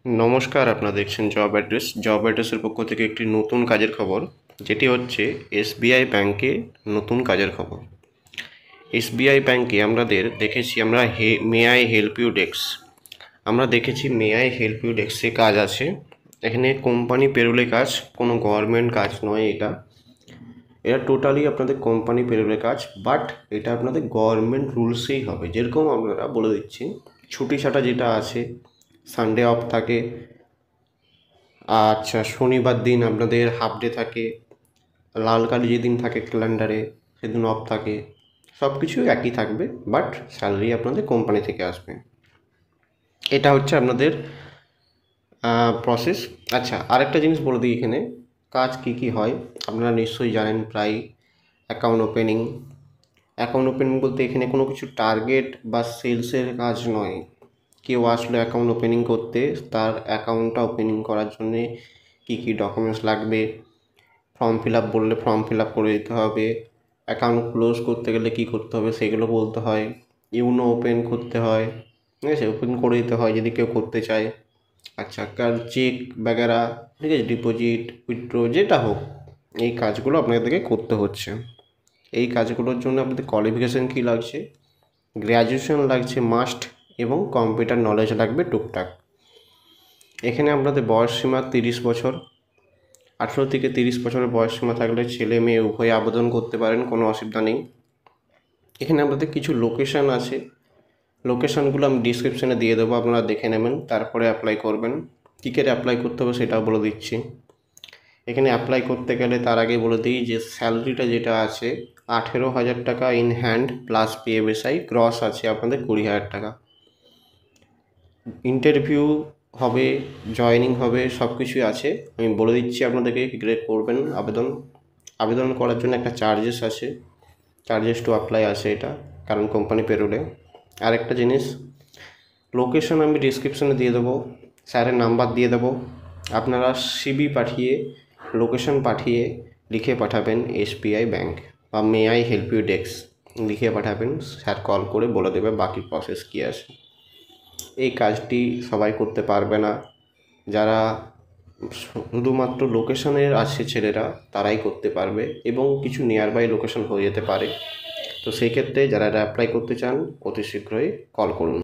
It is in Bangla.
নমস্কার, আপনারা দেখছেন জব অ্যাড্রেসের পক্ষ থেকে একটি নতুন কাজের খবর, যেটি হচ্ছে এসবিআই ব্যাংকে নতুন কাজের খবর। এসবিআই ব্যাংকে আমাদের দেখেছি আমরা may I help you desk, আমরা দেখেছি মে আই হেল্প ইউ ডেস্কে কাজ আছে। এখানে কোম্পানি পেরোলে কাজ, কোনো গভর্নমেন্ট কাজ নয়। এটা টোটালি আপনাদের কোম্পানি পেরোলে কাজ, বাট এটা আপনাদের গভর্নমেন্ট রুলসেই হবে। যেরকম আপনারা বলে দিচ্ছি, ছুটি ছাটা যেটা আছে, সানডে অফ থাকে, আচ্ছা শনিবার দিন আপনাদের হাফ ডে থাকে, লাল কালি যেদিন থাকে ক্যালেন্ডারে সেদিন অফ থাকে, সব কিছু একই থাকবে, বাট স্যালারি আপনাদের কোম্পানি থেকে আসবে। এটা হচ্ছে আপনাদের প্রসেস। আচ্ছা, আরেকটা জিনিস বলে দিই, এখানে কাজ কি হয় আপনারা নিশ্চয়ই জানেন প্রায়। অ্যাকাউন্ট ওপেনিং বলতে এখানে কোনো কিছু টার্গেট বা সেলসের কাজ নয়। কেউ আসলো অ্যাকাউন্ট ওপেনিং করতে, তার অ্যাকাউন্টটা ওপেনিং করার জন্যে কী ডকুমেন্টস লাগবে, ফর্ম ফিল আপ বললে ফর্ম ফিল আপ করে দিতে হবে, অ্যাকাউন্ট ক্লোজ করতে গেলে কী করতে হবে সেগুলো বলতে হয়, ইউনো ওপেন করতে হয়, ঠিক আছে, ওপেন করে দিতে হয় যদি কেউ করতে চায়। আচ্ছা, কার চেক বাগেরা, ঠিক আছে, ডিপোজিট উইথড্র যেটা হোক, এই কাজগুলো আপনাদেরকে করতে হচ্ছে। এই কাজগুলোর জন্য আপনাদের কোয়ালিফিকেশান কী লাগছে? গ্র্যাজুয়েশন লাগছে মাস্ট, এবং কম্পিউটার নলেজ লাগবে টুকটাক। এখানে আপনাদের বয়সসীমা 30 বছর, 18 থেকে 30 বছরের বয়সসীমা থাকলে ছেলে মেয়ে উভয়ে আবেদন করতে পারেন, কোনো অসুবিধা নেই। এখানে আপনাদের কিছু লোকেশান আছে, লোকেশানগুলো আমি ডিসক্রিপশানে দিয়ে দেবো, আপনারা দেখে নেবেন, তারপরে অ্যাপ্লাই করবেন। কী করে অ্যাপ্লাই করতে হবে সেটাও বলে দিচ্ছি। এখানে অ্যাপ্লাই করতে গেলে তার আগে বলে দিই যে স্যালারিটা যেটা আছে 18,000 টাকা ইন হ্যান্ড প্লাস পিএফএসআই, গ্রস আছে আপনাদের 20,000 টাকা। ইন্টারভিউ হবে, জয়েনিং হবে, সব কিছুই আছে। আমি বলে দিচ্ছি আপনাদেরকে কী করে করবেন আবেদন করার জন্য একটা চার্জেস আছে, চার্জেস টু অ্যাপ্লাই আছে এটা, কারণ কোম্পানি পেরোলে। আরেকটা জিনিস, লোকেশন আমি ডিসক্রিপশানে দিয়ে দেবো, স্যারের নাম্বার দিয়ে দেবো, আপনারা সিবি পাঠিয়ে, লোকেশন পাঠিয়ে লিখে পাঠাবেন এসবিআই ব্যাংক বা may I help you desk লিখে পাঠাবেন, স্যার কল করে বলে দেবে বাকি প্রসেস কী আছে। এই কাজটি সবাই করতে পারবে না, যারা শুধুমাত্র লোকেশনের আছে ছেলেরা তারাই করতে পারবে, এবং কিছু নিয়ার বাই লোকেশন হয়ে যেতে পারে। তো সেই ক্ষেত্রে যারা অ্যাপ্লাই করতে চান অতি শীঘ্রই কল করুন।